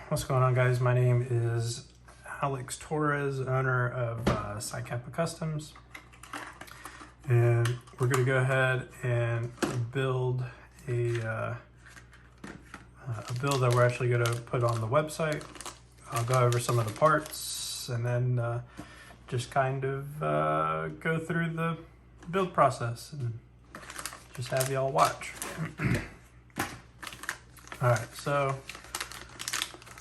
What's going on, guys? My name is Alex Torres, owner of Hicapa Customs, and we're going to go ahead and build a build that we're actually going to put on the website. I'll go over some of the parts and then just kind of go through the build process and just have y'all watch. All right, so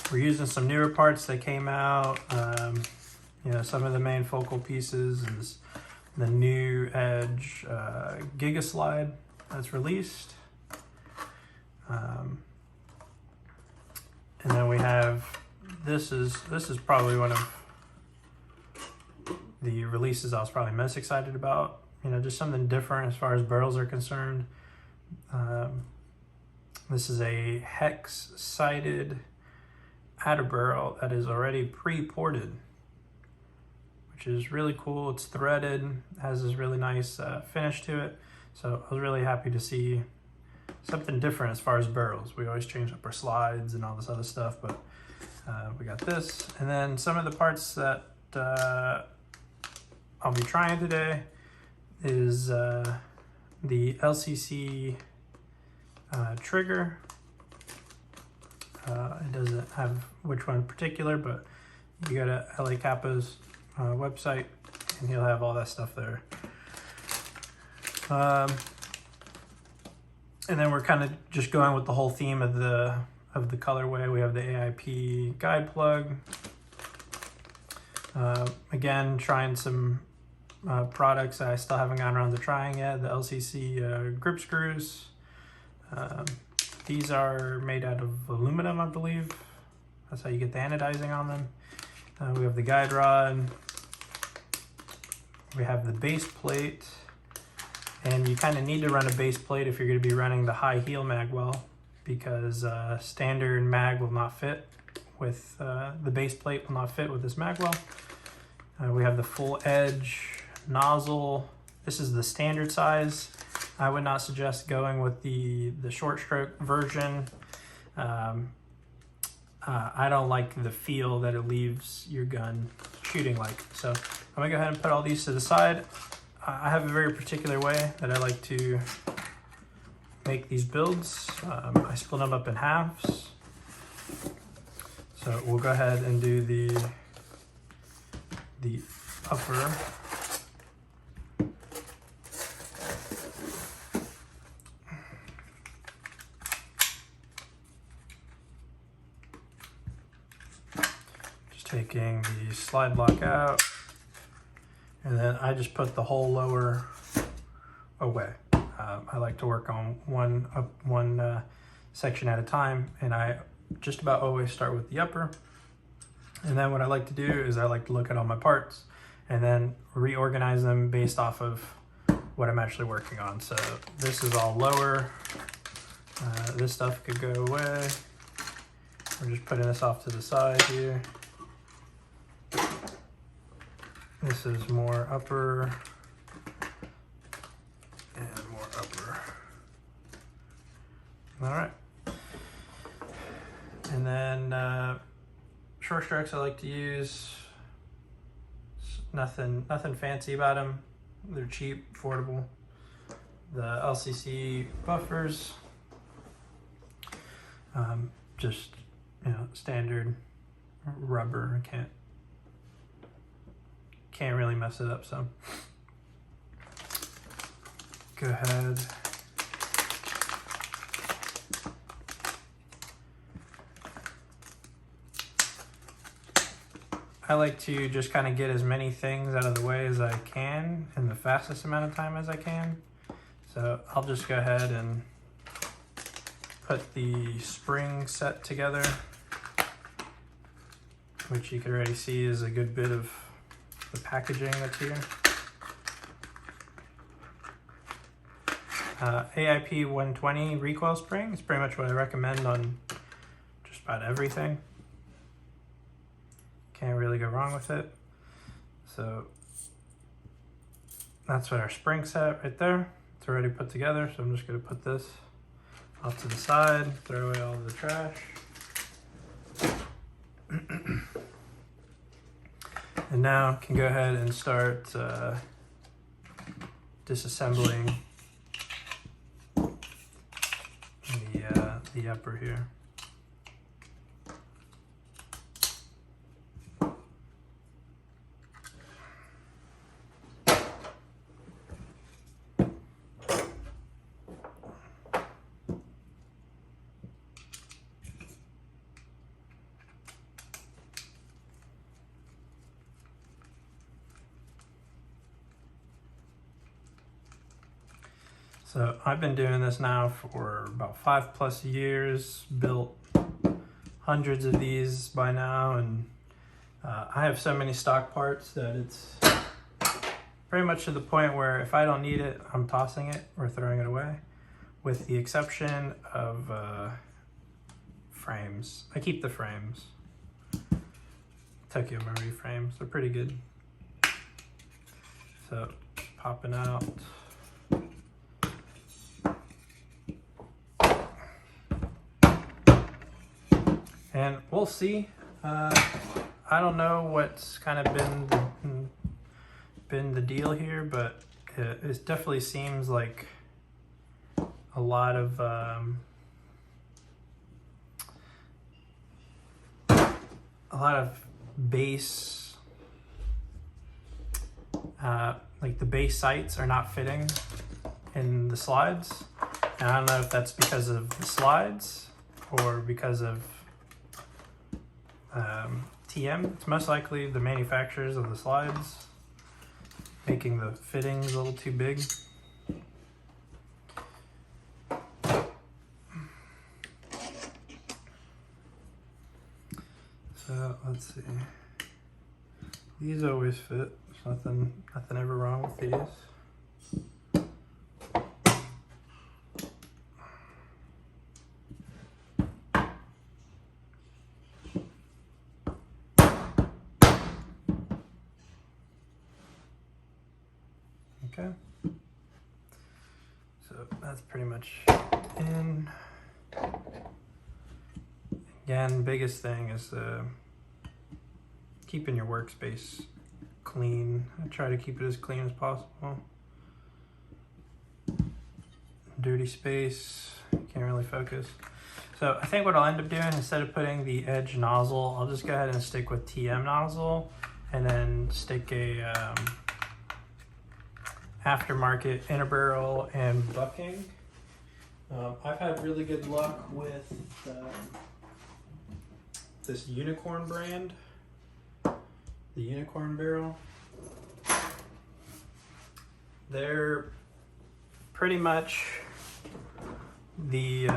we're using some newer parts that came out. You know, some of the main focal pieces is the new Edge Giga Slide that's released. And then we have, this is probably one of the releases I was probably most excited about. You know, just something different as far as barrels are concerned. This is a hex-sided outer barrel that is already pre-ported, which is really cool. It's threaded, has this really nice finish to it. So I was really happy to see something different as far as barrels. We always change up our slides and all this other stuff, but we got this. And then some of the parts that I'll be trying today is the LCC trigger. It doesn't have which one in particular, but you go to Hicapa's website and he'll have all that stuff there. And then we're kind of just going with the whole theme of the colorway. We have the AIP guide plug. Again, trying some products that I still haven't gotten around to trying yet. The LCC grip screws. These are made out of aluminum, I believe. That's how you get the anodizing on them. We have the guide rod. We have the base plate. And you kind of need to run a base plate if you're going to be running the high heel Magwell, because standard mag will not fit with, the base plate will not fit with this Magwell. We have the full edge nozzle. This is the standard size. I would not suggest going with the short stroke version. I don't like the feel that it leaves your gun shooting like. So I'm gonna go ahead and put all these to the side. I have a very particular way that I like to make these builds. I split them up in halves. So we'll go ahead and do the upper. Taking the slide block out, and then I just put the whole lower away. I like to work on one section at a time, and I just about always start with the upper. And then what I like to do is I like to look at all my parts and then reorganize them based off of what I'm actually working on. So this is all lower. This stuff could go away. We're just putting this off to the side here. This is more upper and more upper. All right. And then short strokes I like to use. Nothing fancy about them. They're cheap, affordable. The LCC buffers, just, you know, standard rubber. Can't really mess it up, so go ahead. I like to just kind of get as many things out of the way as I can in the fastest amount of time as I can. So I'll just go ahead and put the spring set together, which you can already see is a good bit of the packaging that's here. AIP 120 recoil spring is pretty much what I recommend on just about everything. Can't really go wrong with it. So that's what our spring set right there. It's already put together, so I'm just going to put this off to the side, throw away all the trash. And now can go ahead and start disassembling the upper here. So I've been doing this now for about 5+ years, built hundreds of these by now, and I have so many stock parts that it's pretty much to the point where if I don't need it, I'm tossing it or throwing it away, with the exception of frames. I keep the frames. Tokyo Marui frames, they're pretty good. So popping out. And we'll see. I don't know what's kind of been the deal here, but it definitely seems like a lot of base, like the base sights are not fitting in the slides. And I don't know if that's because of the slides or because of TM. It's most likely the manufacturers of the slides making the fittings a little too big. So let's see. These always fit. There's nothing ever wrong with these. Okay, so that's pretty much in. Again, biggest thing is keeping your workspace clean. I try to keep it as clean as possible. Dirty space, can't really focus. So I think what I'll end up doing, instead of putting the edge nozzle, I'll just go ahead and stick with TM nozzle, and then stick a aftermarket inner barrel and bucking. I've had really good luck with this Unicorn brand, the Unicorn barrel. They're pretty much the,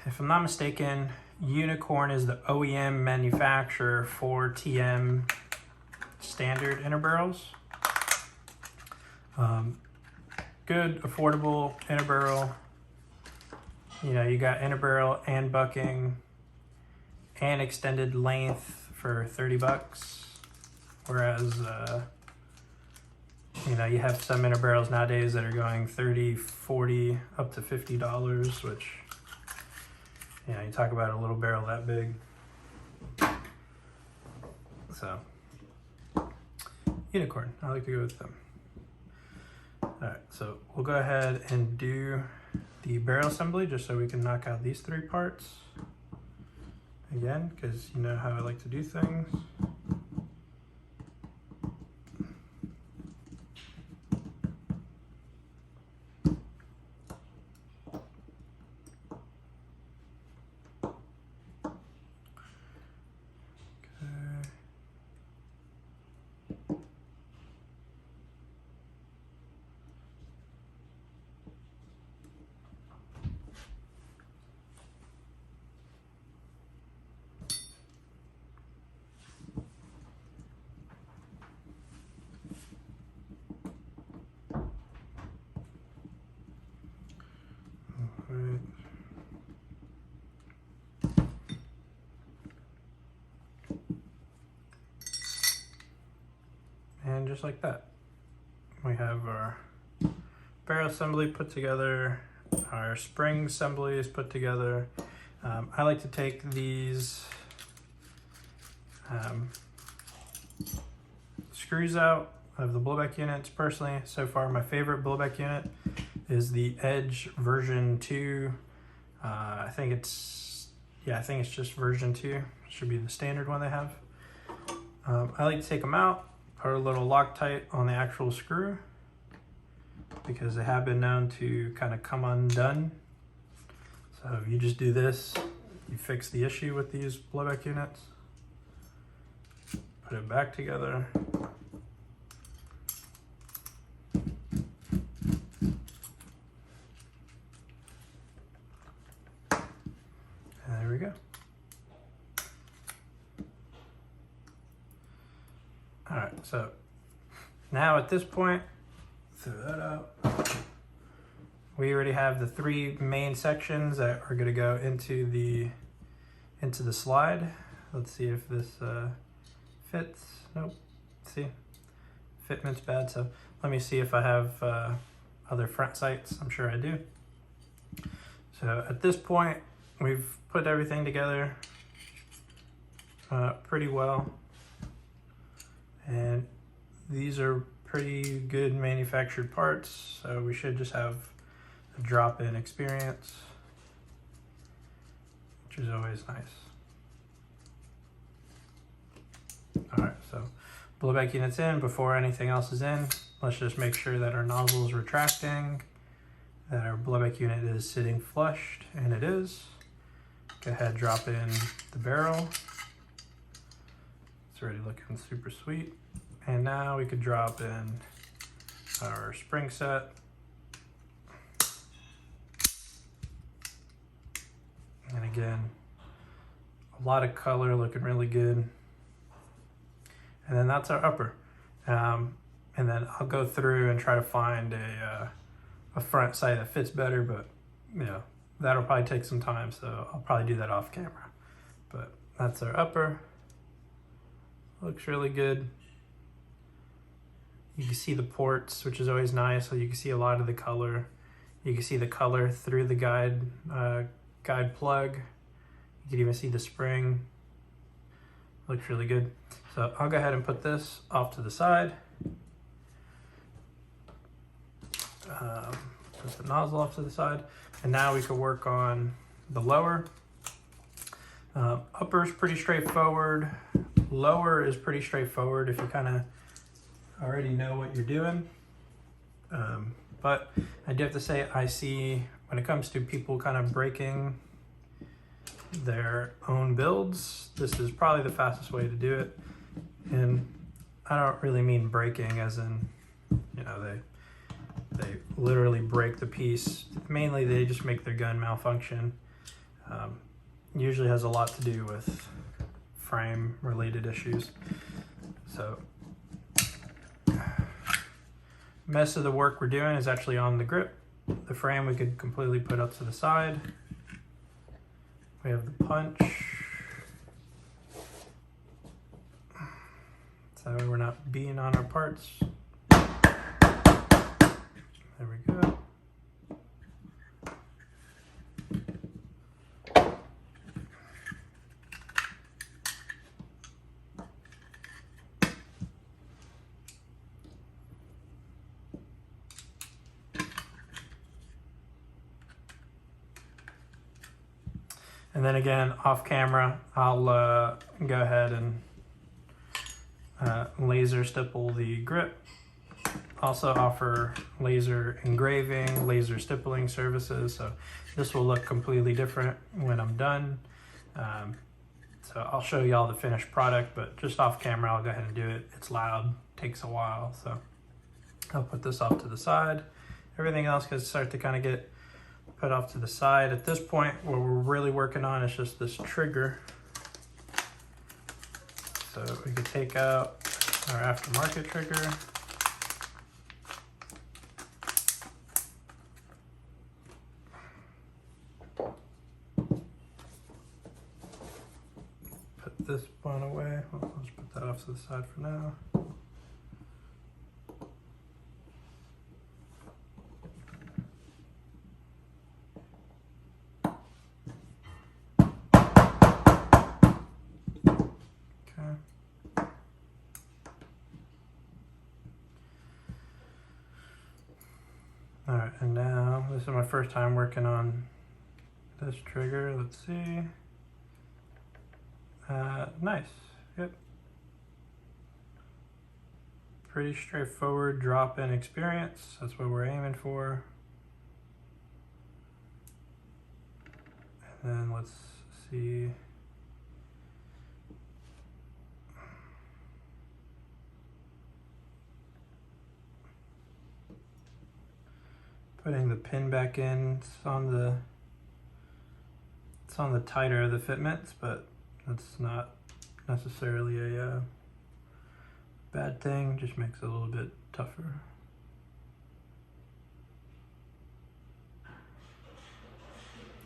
if I'm not mistaken, Unicorn is the OEM manufacturer for TM standard inner barrels. Good, affordable inner barrel. You know, you got inner barrel and bucking and extended length for $30. Whereas, you know, you have some inner barrels nowadays that are going $30, $40, up to $50, which, you know, you talk about a little barrel that big. So, Unicorn, I like to go with them. Alright, so we'll go ahead and do the barrel assembly just so we can knock out these 3 parts. Again, because you know how I like to do things. Right. And just like that, we have our barrel assembly put together, our spring assembly is put together. I like to take these screws out of the blowback units. Personally, so far my favorite blowback unit is the Edge version 2. I think it's just version 2. Should be the standard one they have. I like to take them out, put a little Loctite on the actual screw because they have been known to kind of come undone. So if you just do this, you fix the issue with these blowback units. Put it back together. And there we go. All right, so now at this point, throw that out. We already have the 3 main sections that are going to go into the slide. Let's see if this fits. Nope. See, fitment's bad. So let me see if I have other front sights. I'm sure I do. So at this point, we've put everything together pretty well, and these are pretty good manufactured parts. So we should just have a drop-in experience, which is always nice. All right, so blowback unit's in. Before anything else is in, let's just make sure that our nozzle is retracting, that our blowback unit is sitting flushed, and it is. Go ahead, drop in the barrel. It's already looking super sweet. And now we could drop in our spring set. And again, a lot of color, looking really good. And then that's our upper. And then I'll go through and try to find a front sight that fits better, but you know, that'll probably take some time, so I'll probably do that off camera. But that's our upper. Looks really good. You can see the ports, which is always nice, so you can see a lot of the color. You can see the color through the guide plug. You can even see the spring. Looks really good. So I'll go ahead and put this off to the side. Put the nozzle off to the side. And now we can work on the lower. Upper is pretty straightforward. Lower is pretty straightforward if you kind of already know what you're doing. But I do have to say, I see when it comes to people kind of breaking their own builds, this is probably the fastest way to do it. And I don't really mean breaking as in, you know, they literally break the piece. Mainly they just make their gun malfunction. Usually has a lot to do with frame related issues. So most of the work we're doing is actually on the grip. The frame we could completely put up to the side. We have the punch. So we're not being on our parts. There we go. And then again, off camera, I'll go ahead and laser stipple the grip. Also offer laser engraving, laser stippling services. So this will look completely different when I'm done. So I'll show you all the finished product, but just off camera, I'll go ahead and do it. It's loud, takes a while. So I'll put this off to the side. Everything else can start to kind of get put off to the side. At this point, what we're really working on is just this trigger. So we could take out our aftermarket trigger. Put this one away. I'll just put that off to the side for now. This is my first time working on this trigger. Let's see. Nice. Yep. Pretty straightforward drop-in experience. That's what we're aiming for. And then let's see. Putting the pin back in. It's on the tighter of the fitments, but that's not necessarily a bad thing. Just makes it a little bit tougher.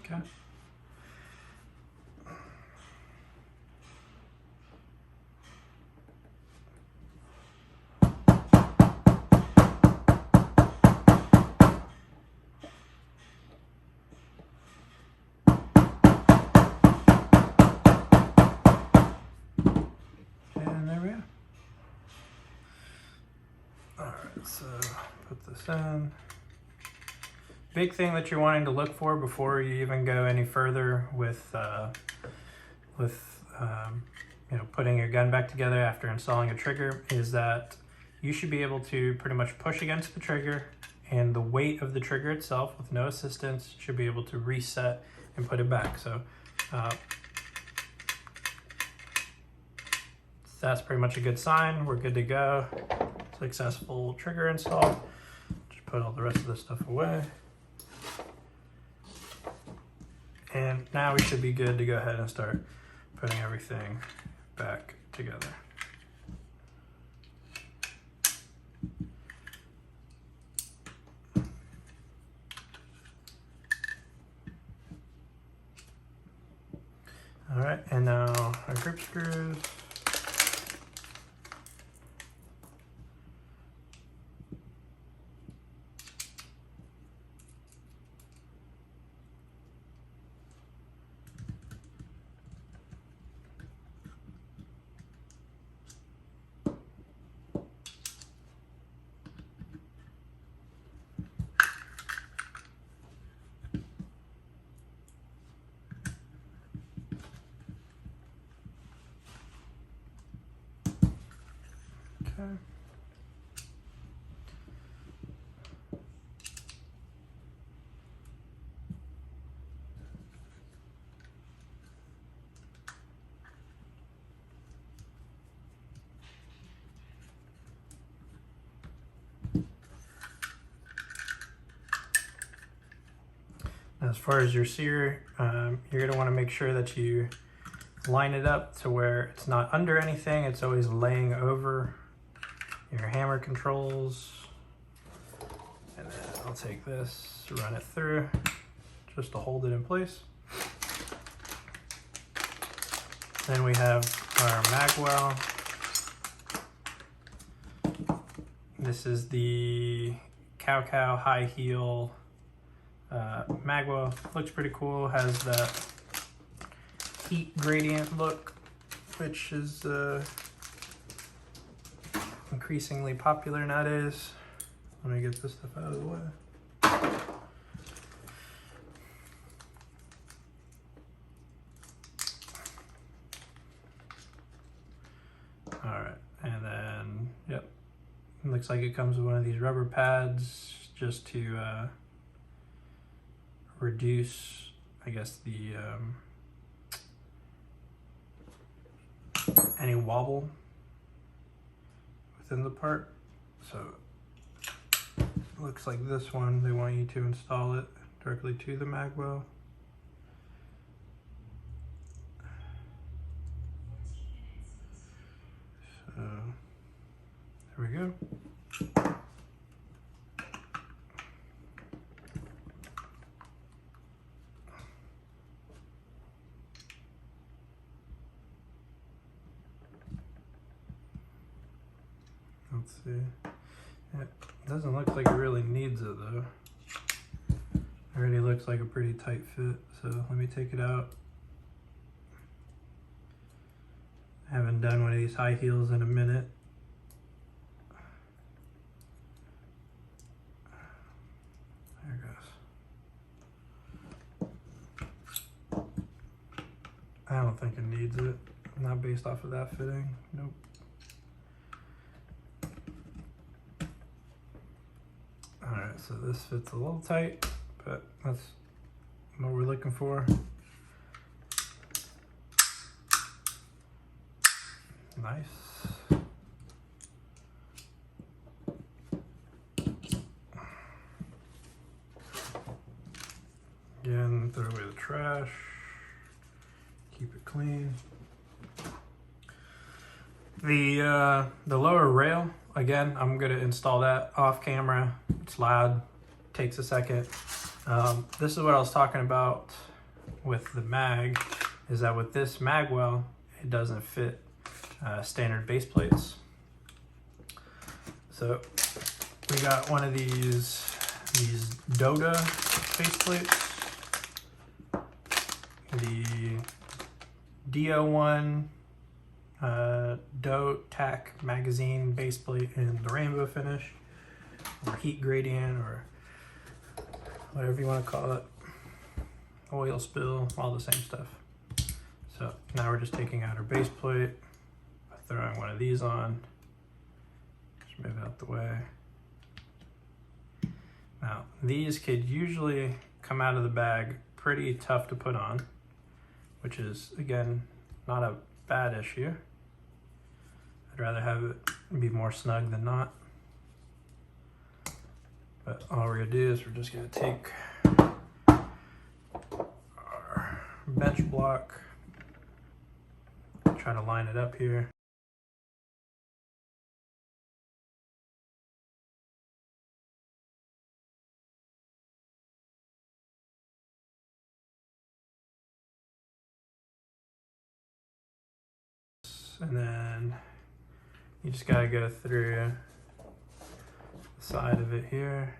Okay. So put this in. Big thing that you're wanting to look for before you even go any further with you know, putting your gun back together after installing a trigger is that you should be able to pretty much push against the trigger, and the weight of the trigger itself with no assistance should be able to reset and put it back. So that's pretty much a good sign. We're good to go. Successful trigger install. Just put all the rest of this stuff away. And now we should be good to go ahead and start putting everything back together. All right, and now our grip screws. Okay. As far as your sear, you're going to want to make sure that you line it up to where it's not under anything. It's always laying over your hammer controls. And then I'll take this, run it through just to hold it in place. Then we have our Magwell. This is the Cow high heel Magwell. Looks pretty cool. Has that heat gradient look, which is increasingly popular nowadays. Let me get this stuff out of the way. All right, and then, yep, it looks like it comes with one of these rubber pads just to reduce, I guess, the any wobble within the part. So looks like this one, they want you to install it directly to the Magwell. So there we go. Let's see. It doesn't look like it really needs it though. It already looks like a pretty tight fit, so let me take it out. I haven't done one of these high heels in a minute. There it goes. I don't think it needs it. Not based off of that fitting. Nope. Alright, so this fits a little tight, but that's what we're looking for. Nice. Again, throw away the trash. Keep it clean. The lower rail, again, I'm gonna install that off camera. It's loud, takes a second. This is what I was talking about with the mag, is that with this Magwell, it doesn't fit standard base plates. So we got one of these Doda base plates. The DO1 Doe Tack magazine base plate in the rainbow finish, or heat gradient, or whatever you want to call it, oil spill, all the same stuff. So now we're just taking out our base plate, throwing one of these on, just move it out the way. Now these could usually come out of the bag pretty tough to put on, which is, again, not a bad issue. I'd rather have it be more snug than not. But all we're gonna do is we're just gonna take our bench block, try to line it up here. And then you just gotta go through the side of it here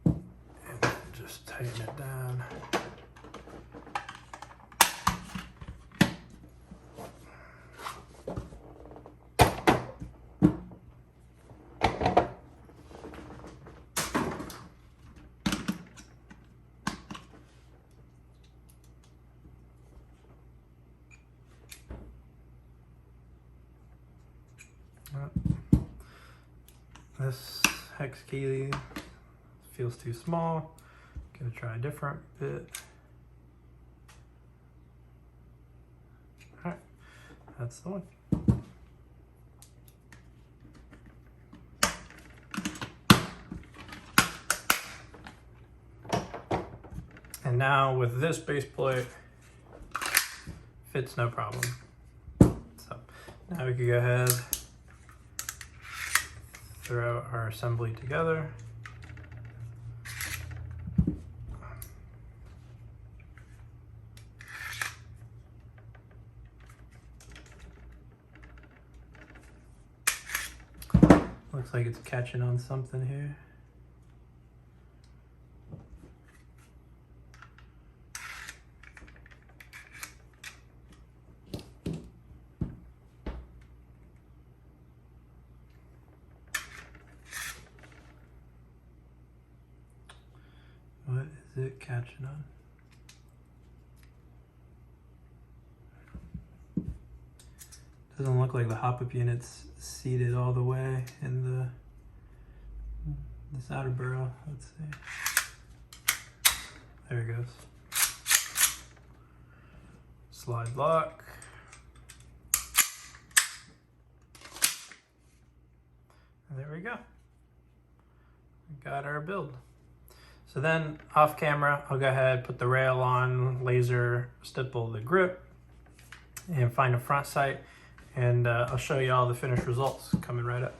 and just tighten it down. This hex key feels too small. Gonna try a different bit. All right, that's the one. And now with this base plate, fits no problem. So now we can go ahead, throw our assembly together. Looks like it's catching on something here. What is it catching on? Doesn't look like the hop-up unit's seated all the way in this outer burrow. Let's see. There it goes. Slide lock. And there we go. We got our build. So then off camera, I'll go ahead, put the rail on, laser stipple the grip, and find a front sight, and I'll show you all the finished results coming right up.